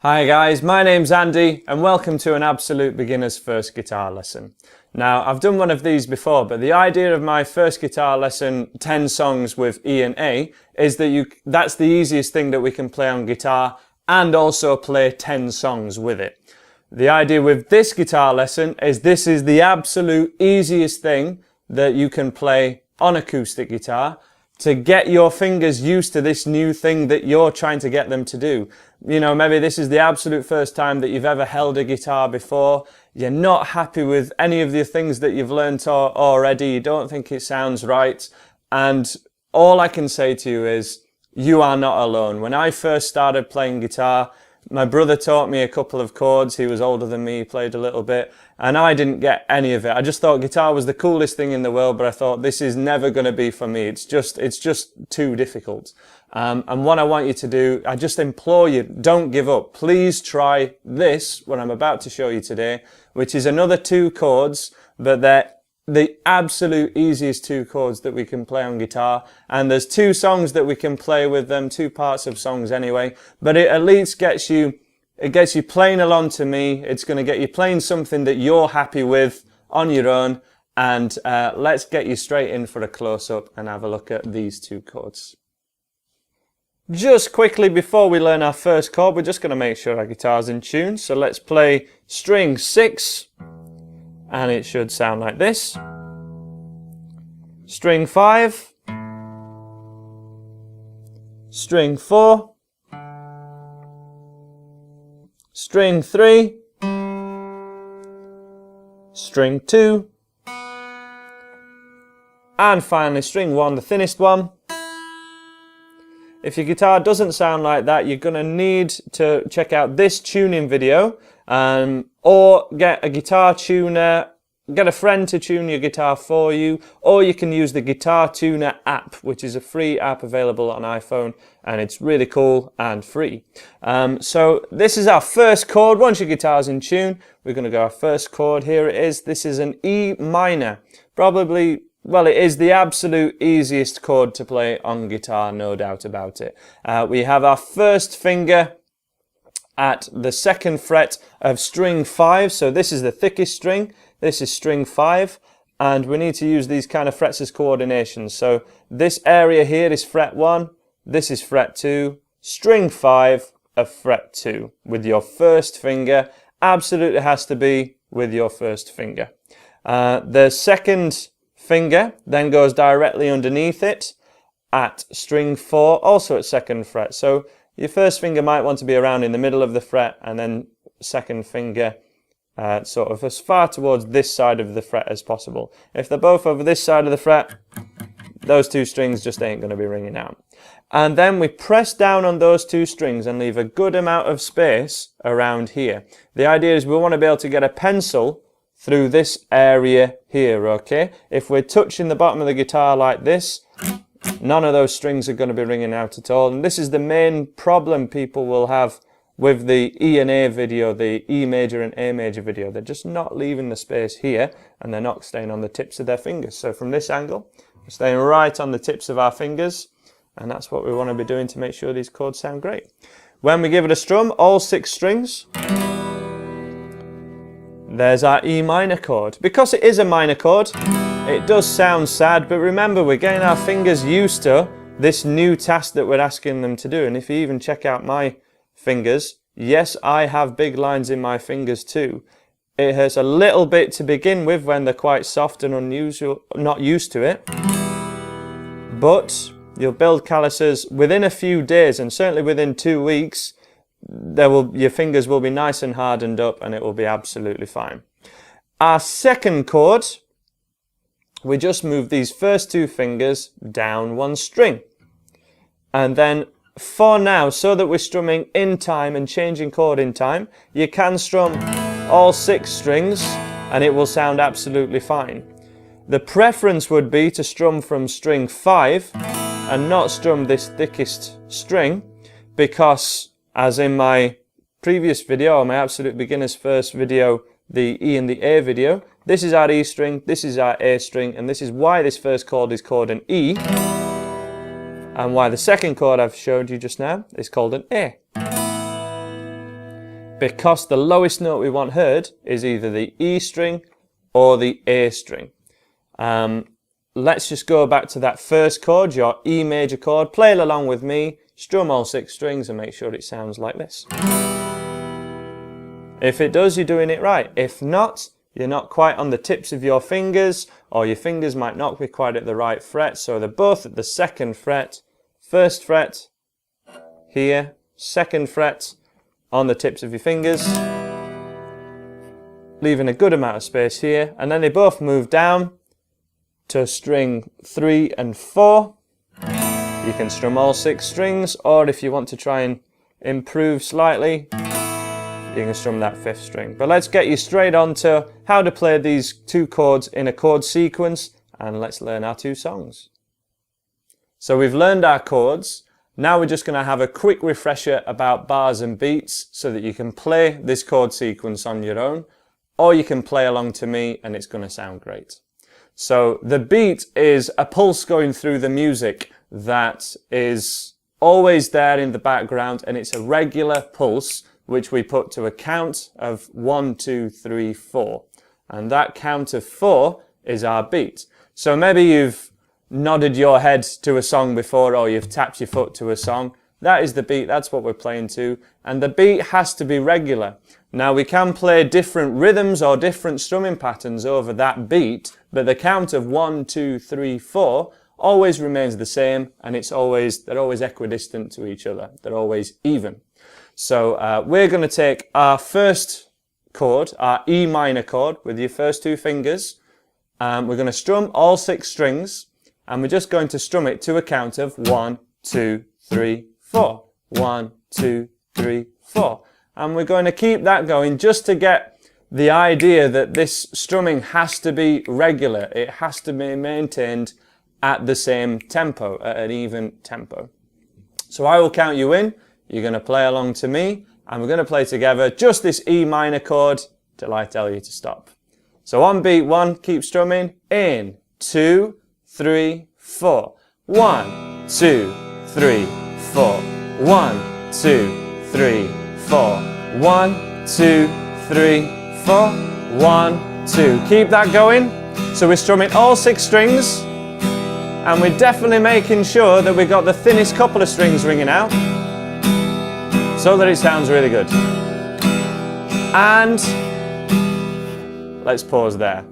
Hi guys, my name's Andy and welcome to an absolute beginner's first guitar lesson. Now I've done one of these before, but the idea of my first guitar lesson, 10 songs with E and A, is that that's the easiest thing that we can play on guitar and also play 10 songs with it. The idea with this guitar lesson is this is the absolute easiest thing that you can play on acoustic guitar to get your fingers used to this new thing that you're trying to get them to do. You know, maybe this is the absolute first time that you've ever held a guitar before. You're not happy with any of the things that you've learnt already. You don't think it sounds right. And all I can say to you is, you are not alone. When I first started playing guitar, my brother taught me a couple of chords. He was older than me, he played a little bit, and I didn't get any of it. I just thought guitar was the coolest thing in the world, but I thought this is never going to be for me. It's just too difficult. And what I want you to do, I just implore you, don't give up. Please try this, what I'm about to show you today, which is another 2 chords, but they're the absolute easiest 2 chords that we can play on guitar, and there's 2 songs that we can play with them, 2 parts of songs anyway, but it at least gets you playing along to me. It's going to get you playing something that you're happy with on your own, and let's get you straight in for a close-up and have a look at these 2 chords. Just quickly before we learn our first chord, we're just going to make sure our guitar's in tune, so let's play string 6. And it should sound like this. String 5, string 4, string 3, string 2, and finally string 1, the thinnest one. If your guitar doesn't sound like that, you're going to need to check out this tuning video, or get a guitar tuner, get a friend to tune your guitar for you, or you can use the Guitar Tuner app, which is a free app available on iPhone, and it's really cool and free. So this is our first chord. Once your guitar's in tune, we're going to go our first chord. Here it is. This is an E minor. Probably, well, it is the absolute easiest chord to play on guitar, no doubt about it. We have our first finger at the 2nd fret of string 5, so this is the thickest string, this is string 5, and we need to use these kind of frets as coordination. So this area here is fret 1, this is fret 2, string 5 of fret 2 with your first finger. Absolutely has to be with your first finger. The 2nd finger then goes directly underneath it at string 4, also at 2nd fret. So your first finger might want to be around in the middle of the fret, and then 2nd finger sort of as far towards this side of the fret as possible. If they're both over this side of the fret, those 2 strings just ain't going to be ringing out. And then we press down on those 2 strings and leave a good amount of space around here. The idea is we want to be able to get a pencil through this area here, okay? If we're touching the bottom of the guitar like this, none of those strings are going to be ringing out at all. And this is the main problem people will have with the E and A video, the E major and A major video. They're just not leaving the space here, and they're not staying on the tips of their fingers. So from this angle, we're staying right on the tips of our fingers, and that's what we want to be doing to make sure these chords sound great. When we give it a strum, all 6 strings, there's our E minor chord. Because it is a minor chord, it does sound sad, but remember, we're getting our fingers used to this new task that we're asking them to do. And if you even check out my fingers, yes, I have big lines in my fingers too. It hurts a little bit to begin with when they're quite soft and unusual, not used to it. But you'll build calluses within a few days, and certainly within 2 weeks, your fingers will be nice and hardened up, and it will be absolutely fine. Our 2nd chord, we just move these first 2 fingers down 1 string. And then for now, so that we're strumming in time and changing chord in time, you can strum all 6 strings and it will sound absolutely fine. The preference would be to strum from string 5 and not strum this thickest string, because as in my previous video, or my absolute beginner's first video, the E and the A video, this is our E string, this is our A string, and this is why this first chord is called an E. and why the second chord I've showed you just now is called an A. because the lowest note we want heard is either the E string or the A string. Let's just go back to that first chord, your E major chord. Play it along with me, strum all 6 strings and make sure it sounds like this. If it does, you're doing it right. If not, you're not quite on the tips of your fingers, or your fingers might not be quite at the right fret. So they're both at the 2nd fret, 1st fret here, 2nd fret on the tips of your fingers, leaving a good amount of space here, and then they both move down to string 3 and 4. You can strum all 6 strings, or if you want to try and improve slightly, you can strum that 5th string. But let's get you straight on to how to play these 2 chords in a chord sequence, and let's learn our 2 songs. So we've learned our chords. Now we're just going to have a quick refresher about bars and beats so that you can play this chord sequence on your own, or you can play along to me and it's going to sound great. So the beat is a pulse going through the music that is always there in the background, and it's a regular pulse which we put to a count of 1, 2, 3, 4. And that count of 4 is our beat. So maybe you've nodded your head to a song before, or you've tapped your foot to a song. That is the beat, that's what we're playing to. And the beat has to be regular. Now we can play different rhythms or different strumming patterns over that beat, but the count of 1, 2, 3, 4 always remains the same, and they're always equidistant to each other. They're always even. So we're going to take our first chord, our E minor chord, with your first 2 fingers. We're going to strum all 6 strings, and we're just going to strum it to a count of 1, 2, 3, 4. 1, 2, 3, 4. And we're going to keep that going just to get the idea that this strumming has to be regular. It has to be maintained at the same tempo, at an even tempo. So I will count you in. You're going to play along to me, and we're going to play together just this E minor chord till I tell you to stop. So on beat 1, keep strumming. In, 2, 3, 4. 1, 2, 3, 4. 1, 2, 3, 4. 1, 2, 3, 4. 1, 2. Keep that going. So we're strumming all 6 strings, and we're definitely making sure that we got the thinnest couple of strings ringing out, so that it sounds really good. And let's pause there.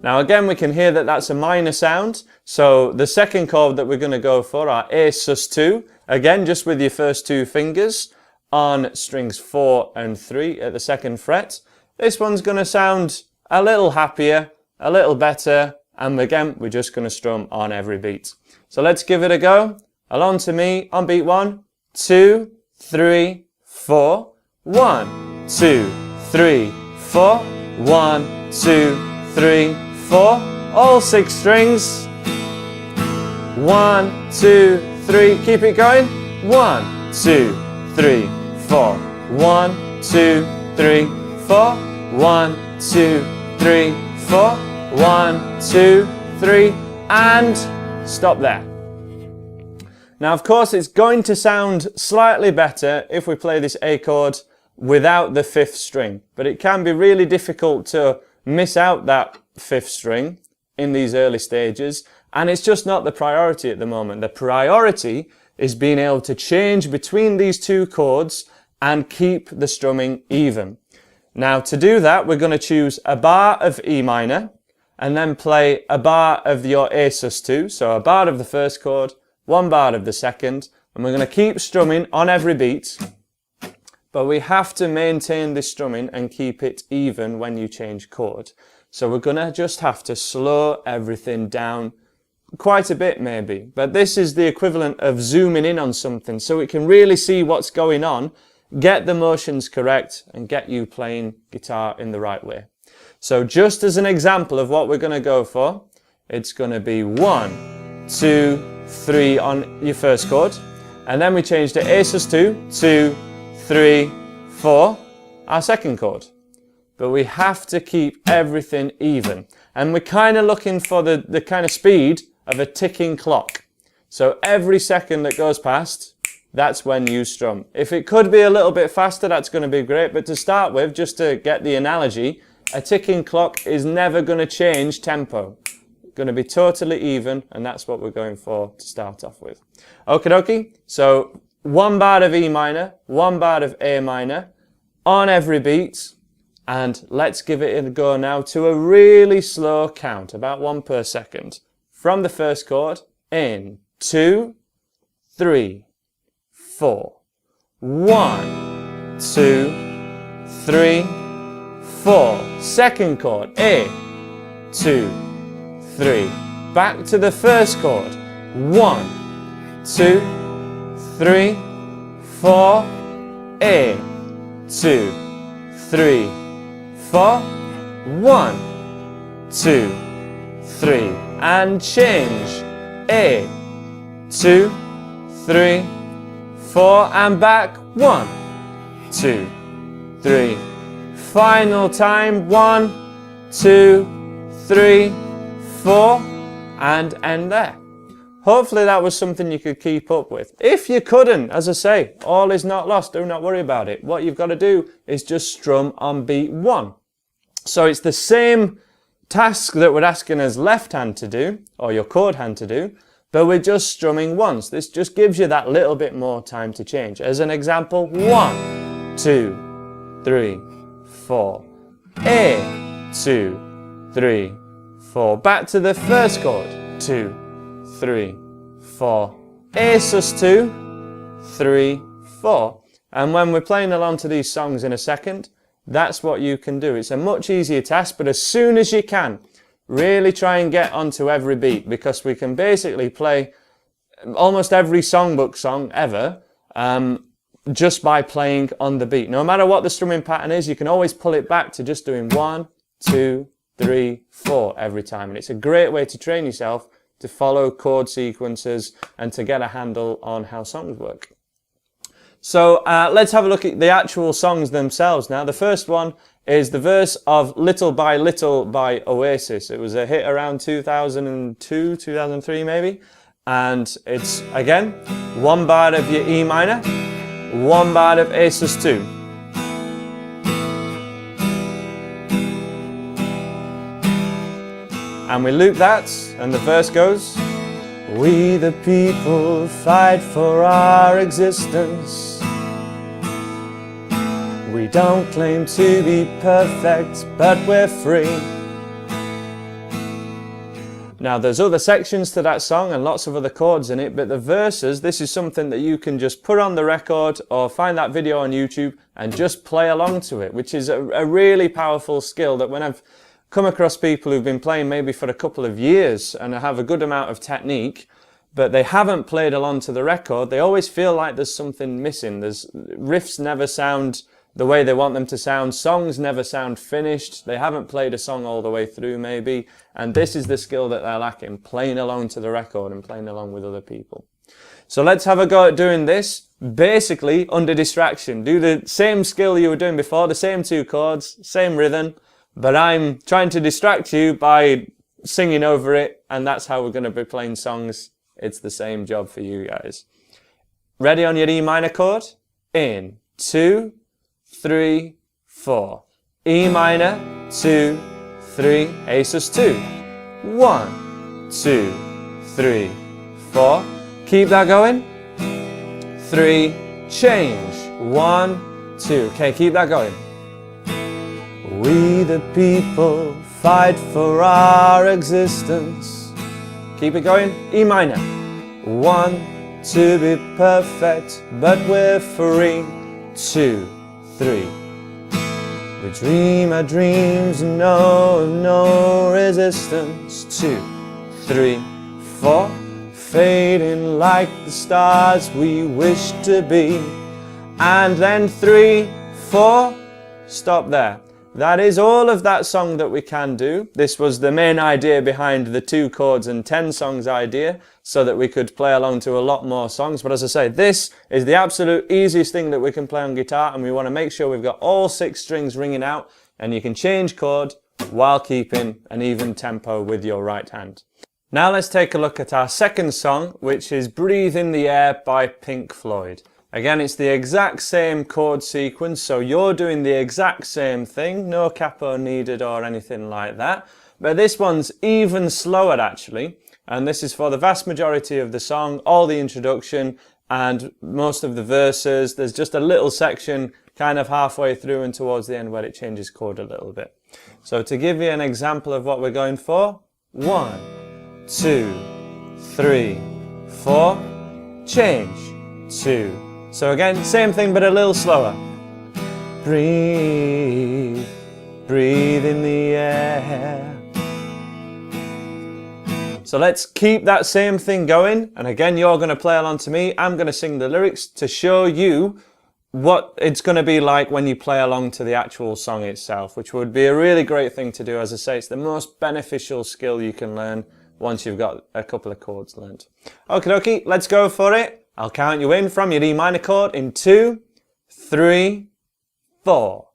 Now again, we can hear that that's a minor sound. So the second chord that we're going to go for, our A sus2, again, just with your first 2 fingers on strings 4 and 3 at the 2nd fret. This one's going to sound a little happier, a little better, and again, we're just going to strum on every beat. So let's give it a go. Along to me on beat 1, 2, 3, 4. 1, 2, 3, 4. 1, 2, 3, 4. All 6 strings. 1, 2, 3. Keep it going. 1, 2, 3, 4. 1, 2, 3, 4. 1, 2, 3, 4. 1, 2, 3, and stop there. Now, of course, it's going to sound slightly better if we play this A chord without the 5th string, but it can be really difficult to miss out that 5th string in these early stages, and it's just not the priority at the moment. The priority is being able to change between these 2 chords and keep the strumming even. Now, to do that, we're going to choose a bar of E minor, and then play a bar of your A sus2, so a bar of the first chord, 1 bar of the second, and we're going to keep strumming on every beat, but we have to maintain this strumming and keep it even when you change chord. So we're going to just have to slow everything down quite a bit maybe, but this is the equivalent of zooming in on something so we can really see what's going on, get the motions correct, and get you playing guitar in the right way. So just as an example of what we're going to go for, it's going to be 1, 2, 3 on your first chord, and then we change to A sus2, 2, 3, 4, our second chord. But we have to keep everything even, and we're kind of looking for the kind of speed of a ticking clock. So every second that goes past, that's when you strum. If it could be a little bit faster, that's going to be great. But to start with, just to get the analogy, a ticking clock is never going to change tempo. Going to be totally even, and that's what we're going for to start off with. Okie dokie. So 1 bar of E minor, 1 bar of A minor on every beat. And let's give it a go now to a really slow count, about 1 per second. From the first chord, in 2, 3, 4. 1, 2, 3, 4. Second chord, A, 2, 3. Back to the first chord. 1, 2, 3, 4. A, 2, 3, 4. 1, 2, 3. And change. A, 2, 3, 4. And back. 1, 2, 3. Final time. 1, 2, 3, 4. And end there. Hopefully that was something you could keep up with. If you couldn't, as I say, all is not lost. Do not worry about it. What you've got to do is just strum on beat 1. So it's the same task that we're asking us left hand to do, or your chord hand to do, but we're just strumming once. This just gives you that little bit more time to change. As an example, 1, 2, 3, 4. A, 2, 3, 4. Back to the first chord. 2, 3, 4. A sus 2, 3, 4. And when we're playing along to these songs in a second, that's what you can do. It's a much easier task, but as soon as you can, really try and get onto every beat, because we can basically play almost every songbook song ever just by playing on the beat. No matter what the strumming pattern is, you can always pull it back to just doing 1, 2, 3, 4 every time. And it's a great way to train yourself to follow chord sequences and to get a handle on how songs work. So let's have a look at the actual songs themselves now. The first one is the verse of Little by Little by Oasis. It was a hit around 2002, 2003 maybe. And it's, again, 1 bar of your E minor, 1 bar of A sus 2. And we loop that, and the verse goes, we the people fight for our existence. We don't claim to be perfect, but we're free. Now there's other sections to that song and lots of other chords in it, but the verses, this is something that you can just put on the record or find that video on YouTube and just play along to it, which is a really powerful skill that when I've come across people who've been playing maybe for a couple of years and have a good amount of technique, but they haven't played along to the record, they always feel like there's something missing. Riffs never sound the way they want them to sound, songs never sound finished, they haven't played a song all the way through maybe, and this is the skill that they're lacking, playing along to the record and playing along with other people. So let's have a go at doing this, basically under distraction. Do the same skill you were doing before, the same 2 chords, same rhythm, but I'm trying to distract you by singing over it, and that's how we're going to be playing songs. It's the same job for you guys. Ready on your E minor chord? In 2, 3, 4. E minor, 2, 3, A sus 2. 1, 2, 3, 4. Keep that going. 3, change. 1, 2. Okay, keep that going. We the people fight for our existence. Keep it going. E minor. 1, to be perfect, but we're free. 2, 3. We dream our dreams and know no resistance. 2, 3, 4. Fading like the stars we wish to be. And then 3, 4. Stop there. That is all of that song that we can do. This was the main idea behind the 2 chords and 10 songs idea, so that we could play along to a lot more songs. But as I say, this is the absolute easiest thing that we can play on guitar, and we want to make sure we've got all 6 strings ringing out, and you can change chord while keeping an even tempo with your right hand. Now let's take a look at our second song, which is Breathe in the Air by Pink Floyd. Again, it's the exact same chord sequence, so you're doing the exact same thing, no capo needed or anything like that. But this one's even slower actually, and this is for the vast majority of the song, all the introduction and most of the verses. There's just a little section kind of halfway through and towards the end where it changes chord a little bit. So to give you an example of what we're going for, 1, 2, 3, 4, change, 2. So again, same thing but a little slower. Breathe, breathe in the air. So let's keep that same thing going. And again, you're going to play along to me. I'm going to sing the lyrics to show you what it's going to be like when you play along to the actual song itself, which would be a really great thing to do. As I say, it's the most beneficial skill you can learn once you've got a couple of chords learned. Okie dokie, let's go for it. I'll count you in from your E minor chord in 2, 3, 4.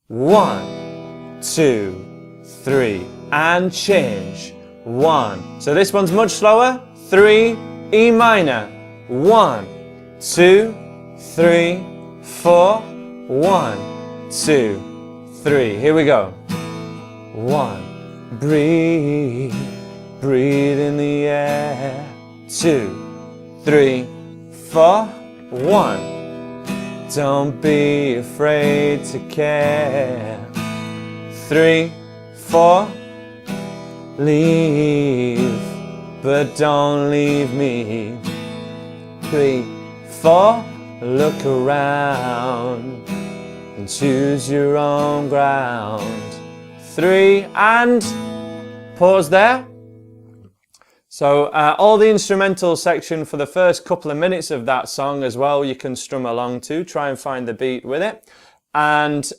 1, 2, 3, and change. 1. So this one's much slower. 3, E minor. 1, 2, 3, 4. 1, 2, 3. Here we go. 1. Breathe, breathe in the air. 2, 3, 4. 1. Don't be afraid to care. 3, 4. Leave, but don't leave me. 3, 4. Look around and choose your own ground. 3, and pause there. So all the instrumental section for the first couple of minutes of that song as well, you can strum along to, try and find the beat with it. And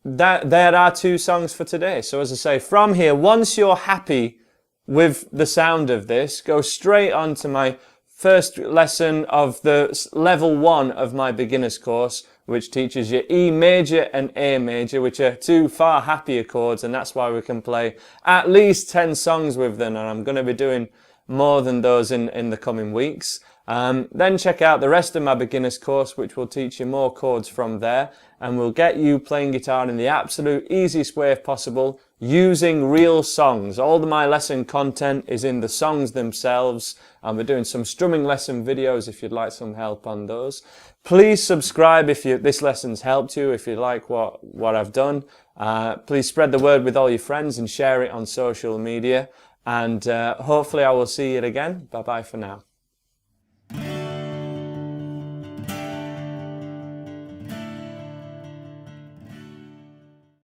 there are 2 songs for today. So as I say, from here, once you're happy with the sound of this, go straight on to my first lesson of the level 1 of my beginner's course, which teaches you E major and A major, which are 2 far happier chords, and that's why we can play at least 10 songs with them, and I'm going to be doing more than those in the coming weeks. Then check out the rest of my beginner's course, which will teach you more chords from there, and will get you playing guitar in the absolute easiest way possible, using real songs. All of my lesson content is in the songs themselves, and we're doing some strumming lesson videos if you'd like some help on those. Please subscribe if this lesson's helped you, if you like what I've done. Please spread the word with all your friends and share it on social media, and hopefully I will see you again. Bye bye for now.